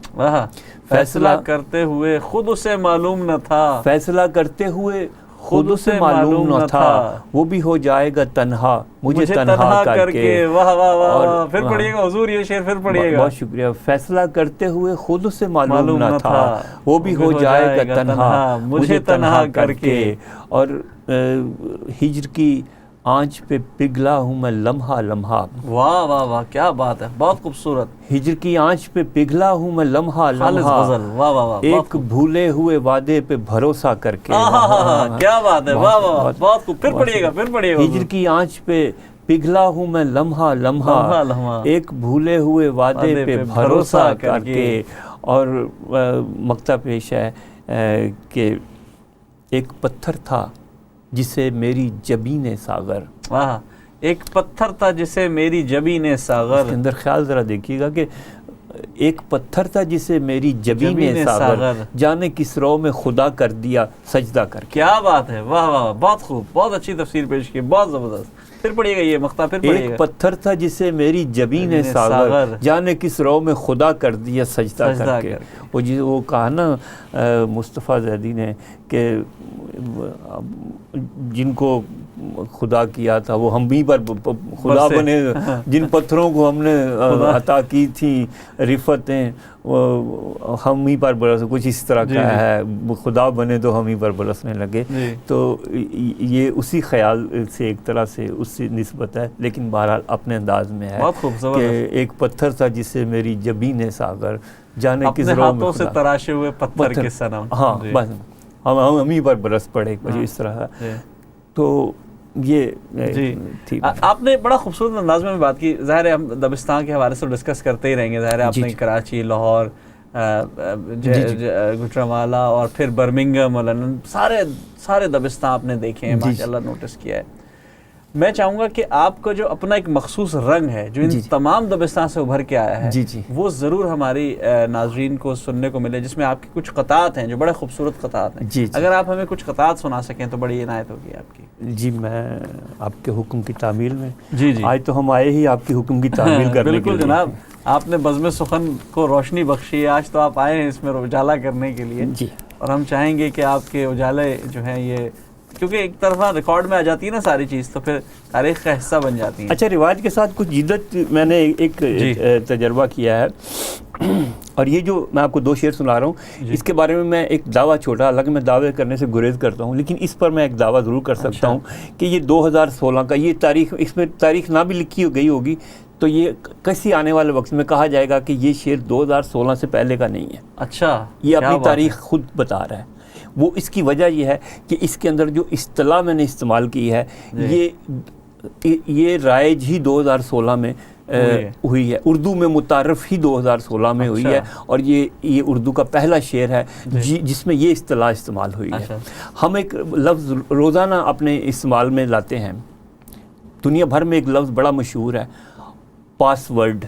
فیصلہ کرتے ہوئے خود اسے معلوم نہ تھا. فیصلہ کرتے ہوئے خود اسے معلوم نہ تھا. وہ بھی ہو جائے گا تنہا مجھے تنہا کر کے. واہ واہ واہ, پھر پڑھیے گا حضور یہ شعر, پھر پڑھیے گا. بہت شکریہ. فیصلہ کرتے ہوئے خود اسے معلوم نہ تھا. وہ بھی ہو جائے گا تنہا مجھے تنہا کر کے. اور ہجر کی آنچ پہ پگھلا ہوں میں لمحہ لمحہ. واہ واہ واہ, کیا بات ہے, بہت خوبصورت. ہجر کی آنچ پہ پگھلا ہوں میں لمحہ لمحہ. واہ واہ واہ, ایک بھولے ہوئے وعدے پہ بھروسہ کر کے. کیا بات ہے, واہ واہ, بہت خوب. پھر پڑھیے گا, پھر پڑھیے گا. ہجر کی آنچ پہ پگھلا ہوں میں لمحہ لمحہ. ایک بھولے ہوئے وعدے پہ بھروسہ کر کے. اور مقطع پیش ہے کہ ایک پتھر تھا جسے میری جبین ساغر. ایک پتھر تھا جسے میری جبین ساغر. اس کے اندر خیال ذرا دیکھیے گا کہ ایک پتھر تھا جسے میری جبین ساغر جانے کس رو میں خدا کر دیا سجدہ کر کے. کیا بات ہے, واہ واہ, بہت خوب, بہت اچھی تفسیر پیش کی, بہت زبردست. پھر پڑھیے گا یہ مقطع, پھر پڑھیے گا. ایک پتھر تھا جسے میری جبین ساغر جانے کس رو میں خدا کر دیا سجدہ کر کے. وہ کہا نا مصطفیٰ زیدی نے کہ جن کو خدا کیا تھا وہ ہم ہی پر خدا بنے. جن پتھروں کو ہم نے عطا کی تھی رفتیں ہم ہی پر برس, کچھ اس طرح کا ہے, خدا بنے تو ہم ہی پر برسنے لگے. تو یہ اسی خیال سے ایک طرح سے اس سے نسبت ہے, لیکن بہرحال اپنے انداز میں ہے کہ ایک پتھر تھا جسے میری جبین ساغر جانے کس رو میں ہاتھوں سے تراشے ہوئے پتھر کے صنم. ہاں بس ہم ہی پر برس پڑے کچھ اس طرح. تو یہ جی آپ نے بڑا خوبصورت انداز میں بات کی. ظاہر ہے ہم دبستان کے حوالے سے ڈسکس کرتے ہی رہیں گے. ظاہر ہے آپ نے کراچی, لاہور, گجرانوالہ اور پھر برمنگم اور لندن سارے دبستان آپ نے دیکھے ہیں, ماشاءاللہ نوٹس کیا ہے. میں چاہوں گا کہ آپ کا جو اپنا ایک مخصوص رنگ ہے جو ان تمام دبستان سے ابھر کے آیا ہے وہ ضرور ہماری ناظرین کو سننے کو ملے, جس میں آپ کی کچھ قطعات ہیں جو بڑے خوبصورت قطعات ہیں. اگر آپ ہمیں کچھ قطعات سنا سکیں تو بڑی عنایت ہوگی آپ کی. جی میں آپ کے حکم کی تعمیل میں. جی آج تو ہم آئے ہی آپ کے حکم کی تعمیل کرنے کے لیے. بالکل جناب, آپ نے بزم سخن کو روشنی بخشی ہے, آج تو آپ آئے ہیں اس میں اجالا کرنے کے لیے. اور ہم چاہیں گے کہ آپ کے اجالے جو ہیں یہ کیونکہ ایک طرفہ ریکارڈ میں آ جاتی ہے نا ساری چیز تو پھر تاریخ کا حصہ بن جاتی ہے. اچھا رواج کے ساتھ کچھ جدت میں نے ایک تجربہ کیا ہے اور یہ جو میں آپ کو 2 شعر سنا رہا ہوں اس کے بارے میں ایک دعویٰ چھوٹا، حالانکہ میں دعوے کرنے سے گریز کرتا ہوں لیکن اس پر میں ایک دعویٰ ضرور کر سکتا ہوں کہ یہ 2016 کا یہ تاریخ، اس میں تاریخ نہ بھی لکھی ہو گئی ہوگی تو یہ کسی آنے والے وقت میں کہا جائے گا کہ یہ شعر 2016 سے پہلے کا نہیں ہے. اچھا، یہ اپنی تاریخ خود بتا رہا ہے. وہ اس کی وجہ یہ ہے کہ اس کے اندر جو اصطلاح میں نے استعمال کی ہے یہ رائج ہی 2016 میں ہوئی ہے. اردو میں متعارف ہی 2016 میں ہوئی ہے اور یہ اردو کا پہلا شعر ہے جس میں یہ اصطلاح استعمال ہوئی ہے. ہم ایک لفظ روزانہ اپنے استعمال میں لاتے ہیں. دنیا بھر میں ایک لفظ بڑا مشہور ہے، پاس ورڈ.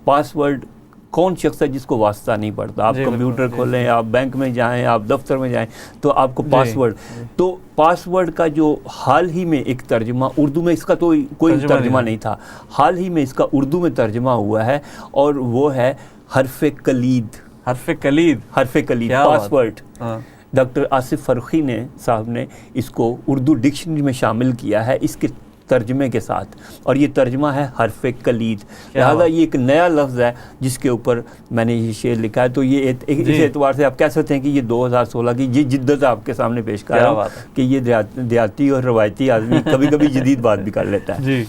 پاس ورڈ کون شخص ہے جس کو واسطہ نہیں پڑتا؟ آپ کمپیوٹر کھولیں، آپ بینک میں جائیں، آپ دفتر میں جائیں تو آپ کو پاس ورڈ. تو پاس ورڈ کا جو حال ہی میں ایک ترجمہ اردو میں، اس کا تو کوئی ترجمہ نہیں تھا، حال ہی میں اس کا اردو میں ترجمہ ہوا ہے اور وہ ہے حرف کلید. حرف کلید پاس ورڈ. ڈاکٹر آصف فرخی صاحب نے اس کو اردو ڈکشنری میں شامل کیا ہے اس کے ترجمے کے ساتھ اور یہ ترجمہ ہے حرف کلید. لہذا یہ ایک نیا لفظ ہے جس کے اوپر میں نے یہ شعر لکھا ہے. تو یہ اس اعتبار سے آپ کہہ سکتے ہیں کہ یہ 2016 کی یہ جدت آپ کے سامنے پیش کر رہا ہوں کہ یہ دیہاتی اور روایتی آدمی کبھی کبھی جدید بات بھی کر لیتا ہے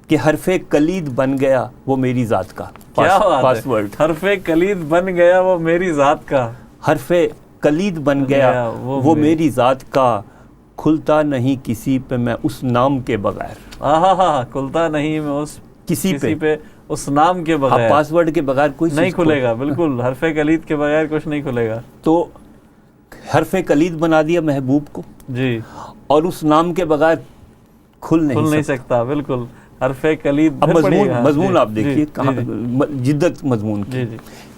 کہ حرف کلید بن گیا وہ میری ذات کا. پاس ورڈ حرف کلید بن گیا وہ میری ذات کا. حرف کلید بن گیا وہ میری ذات کا، کھلتا نہیں کسی پہ میں اس نام کے بغیر. کھلتا نہیں میں اس کسی پہ اس نام کے بغیر. پاس ورڈ کے بغیر کوئی نہیں کھلے گا. بالکل حرف کلید کے بغیر کچھ نہیں کھلے گا. تو حرف کلید بنا دیا محبوب کو اور اس نام کے بغیر کھل نہیں سکتا. بالکل حرف کلید. اب مضمون آپ دیکھیے جدت مضمون کی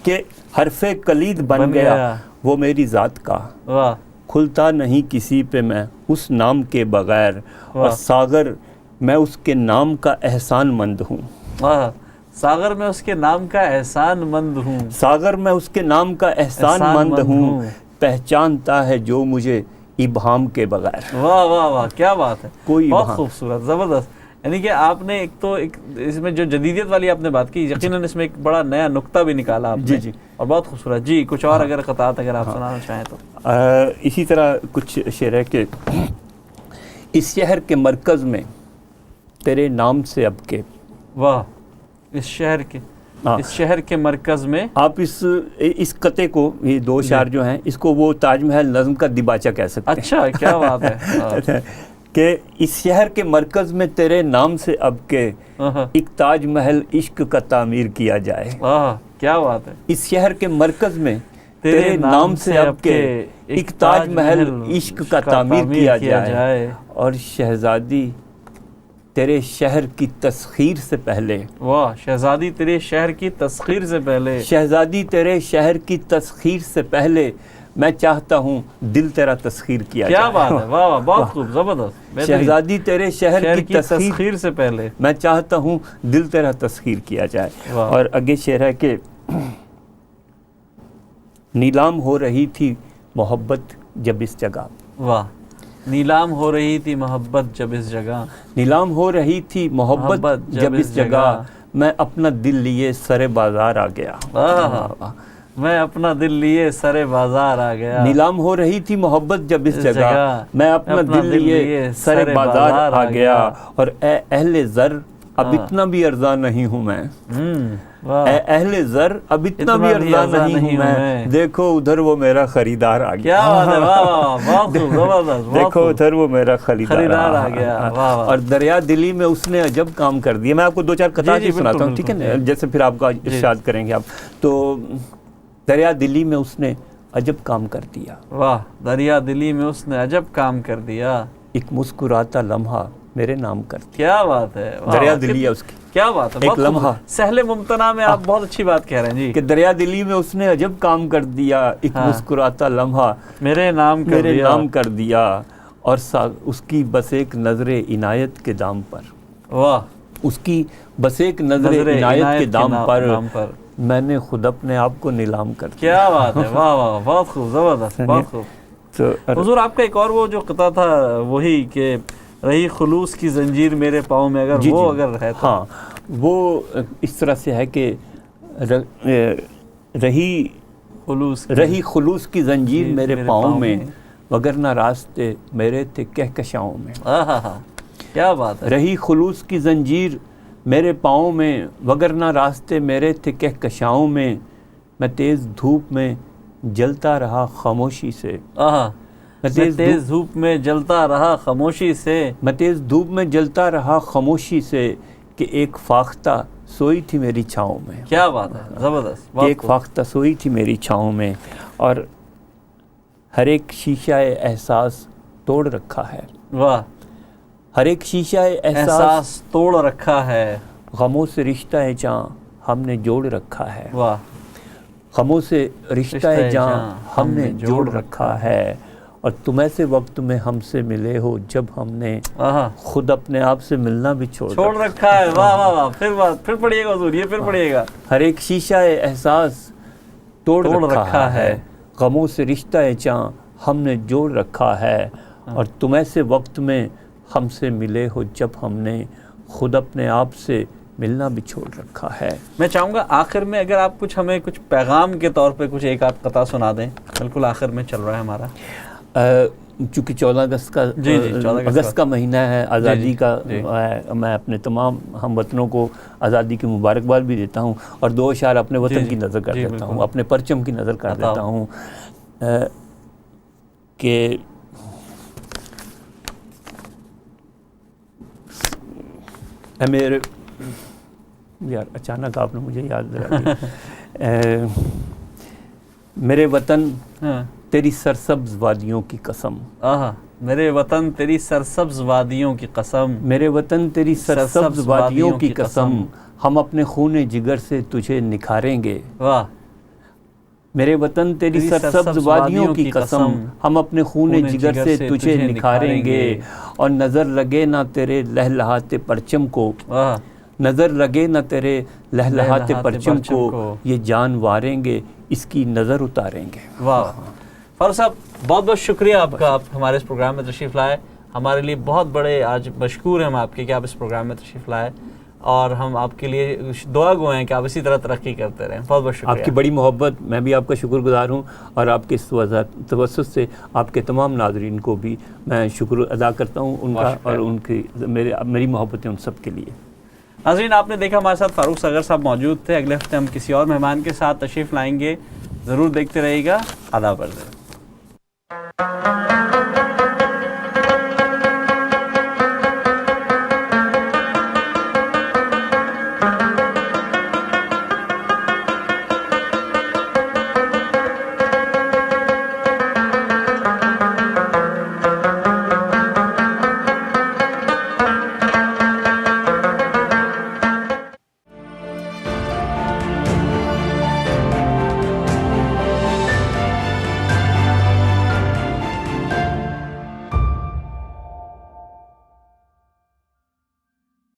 کہ حرف کلید بن گیا وہ میری ذات کا، کھلتا نہیں کسی پہ میں اس نام کے بغیر، اور ساغر میں اس کے نام کا احسان مند ہوں. ساغر میں اس کے نام کا احسان مند ہوں. ساغر میں اس کے نام کا احسان مند ہوں، پہچانتا ہے جو مجھے ابہام کے بغیر. واہ واہ واہ، کیا بات ہے. کوئی بہت خوبصورت، زبردست. یعنی کہ آپ نے ایک تو اس میں جو جدیدیت والی آپ نے بات کی، یقیناً اس میں ایک بڑا نیا نقطہ بھی نکالا آپ نے. اور بہت خوبصورت. کچھ اور اگر قطعات اگر آپ سنانا چاہیں تو. اسی طرح کچھ شعر ہے کہ اس شہر کے مرکز میں تیرے نام سے اب کے. واہ. اس شہر کے مرکز میں. آپ اس قطعے کو، یہ 2 اشعار جو ہیں، اس کو وہ تاج محل نظم کا دیباچہ کہہ سکتے ہیں. اچھا، کیا بات ہے. کہ اس شہر کے مرکز میں تیرے نام سے اب کے ایک تاج محل عشق کا تعمیر کیا جائے. کیا بات ہے. اس شہر کے مرکز میں تیرے نام سے اب کے ایک تاج محل عشق کا تعمیر کیا جائے، اور شہزادی تیرے شہر کی تسخیر سے پہلے. واہ. شہزادی تیرے شہر کی تسخیر سے پہلے. شہزادی تیرے شہر کی تسخیر سے پہلے میں چاہتا ہوں دل تیرا تسخیر کیا جائے. کیا بات ہے. واہ واہ، بہت خوب، زبردست. شہزادی تیرے شہر کی تسخیر سے پہلے میں چاہتا ہوں دل تیرا تسخیر کیا جائے. اور آگے شعر ہے کہ نیلام ہو رہی تھی محبت جب اس جگہ. واہ. نیلام ہو رہی تھی محبت جب اس جگہ. نیلام ہو رہی تھی محبت جب اس جگہ، میں اپنا دل لیے سر بازار آ گیا. میں اپنا دل لیے سر بازار آ گیا. نیلام ہو رہی تھی محبت جب اس جگہ، میں اپنا دل لیے سر بازار آ گیا، اور اے اہل زر اب اتنا بھی ارزاں نہیں ہوں میں. اے اہل زر اب اتنا بھی ارزاں نہیں ہوں میں، دیکھو ادھر وہ میرا خریدار آ گیا. دیکھو ادھر وہ میرا خریدار آ گیا. اور دریا دلی میں اس نے عجب کام کر دیا. میں آپ کو 2-4 قطعات سناتا ہوں، ٹھیک ہے نا، جیسے پھر آپ کا ارشاد کریں گے آپ. تو دریا دلی میں اس نے عجب کام کر دیا. واہ. دریا دلی میں اس نے عجب کام کر دیا. ایک مسکراتا لمحہ میرے نام کر دیا. کیا بات ہے. دریا دلی ہے اس کی. کیا بات ہے. ایک لمحہ. سہل ممتنع میں آپ بہت اچھی بات کہہ رہے ہیں کہ دریا دلی میں اس نے عجب کام کر دیا، ایک مسکراتا لمحہ میرے نام کر دیا، اور اس کی بس ایک نظر عنایت کے دام پر. واہ. اس کی بس ایک نظر عنایت کے دام پر میں نے خود اپنے آپ کو نیلام کر دیا. کیا بات ہے. واہ واہ، بہت خوب، زبردست، بہت خوب. تو حضور آپ کا ایک اور وہ جو قطعہ تھا وہی کہ رہی خلوص کی زنجیر میرے پاؤں میں، اگر وہ اگر ہے تو ہاں وہ اس طرح سے ہے کہ رہی خلوص کی زنجیر میرے پاؤں میں، وگرنہ راستے میرے تھے کہکشاؤں میں. کیا بات ہے. رہی خلوص کی زنجیر میرے پاؤں میں، وگرنہ راستے میرے تھے کہکشاؤں میں. میں تیز دھوپ میں جلتا رہا خاموشی سے. میں تیز دھوپ میں جلتا رہا خاموشی سے. میں تیز دھوپ میں جلتا رہا خاموشی سے کہ ایک فاختہ سوئی تھی میری چھاؤں میں. کیا بات ہے، زبردست. ایک فاختہ سوئی تھی میری چھاؤں میں، اور ہر ایک شیشہ احساس توڑ رکھا ہے. واہ. ہر ایک شیشہ احساس توڑ رکھا ہے. غموں سے رشتہ جاں ہم نے جوڑ رکھا ہے. واہ. غموں سے رشتہ جاں ہم نے جوڑ رکھا ہے. اور تم ایسے وقت میں ہم سے ملے ہو جب ہم نے خود اپنے آپ سے ملنا بھی چھوڑ رکھا ہے. واہ واہ واہ. پھر پڑھیے گا حضور، یہ پھر پڑھیے گا. ہر ایک شیشہ احساس توڑ رکھا ہے. غموں سے رشتہ جاں ہم نے جوڑ رکھا ہے. اور تم ایسے وقت میں ہم سے ملے ہو جب ہم نے خود اپنے آپ سے ملنا بھی چھوڑ رکھا ہے. میں چاہوں گا آخر میں اگر آپ کچھ ہمیں کچھ پیغام کے طور پہ کچھ ایک آپ قطعہ سنا دیں. بالکل آخر میں چل رہا ہے ہمارا، چونکہ 14 اگست کا اگست کا مہینہ ہے، آزادی کا ہے. میں اپنے تمام ہم وطنوں کو آزادی کی مبارکباد بھی دیتا ہوں، اور 2 اشعار اپنے وطن کی نظر کر دیتا ہوں، اپنے پرچم کی نظر کر دیتا ہوں کہ میرے یار اچانک آپ نے مجھے یاد دلا دیا. میرے وطن تیری سرسبز وادیوں کی قسم. میرے وطن تیری سرسبز وادیوں کی قسم. میرے وطن تیری سرسبز وادیوں کی قسم. ہم اپنے خون جگر سے تجھے نکھاریں گے. واہ. میرے وطن تیری سرسبز وادیوں کی قسم. ہم اپنے خون جگر سے تجھے نکھاریں گے. اور نظر لگے نہ تیرے لہلہاتے پرچم کو، نظر لگے نہ تیرے لہلہاتے پرچم کو، یہ جان واریں گے اس کی نظر اتاریں گے. واہ. فاروق صاحب بہت بہت شکریہ آپ کا، آپ ہمارے اس پروگرام میں تشریف لائے. ہمارے لیے بہت بڑے آج مشکور ہیں ہم آپ کے کہ آپ اس پروگرام میں تشریف لائے، اور ہم آپ کے لیے دعا گو ہیں کہ آپ اسی طرح ترقی کرتے رہیں. بہت بہت شکریہ. آپ کی بڑی محبت، میں بھی آپ کا شکر گزار ہوں، اور آپ کے اس توسط سے آپ کے تمام ناظرین کو بھی میں شکر ادا کرتا ہوں ان کا، اور ان کی میری محبتیں ان سب کے لیے. ناظرین آپ نے دیکھا ہمارے ساتھ فاروق صغر صاحب موجود تھے. اگلے ہفتے ہم کسی اور مہمان کے ساتھ تشریف لائیں گے، ضرور دیکھتے رہیے گا. آداب عرض ہے.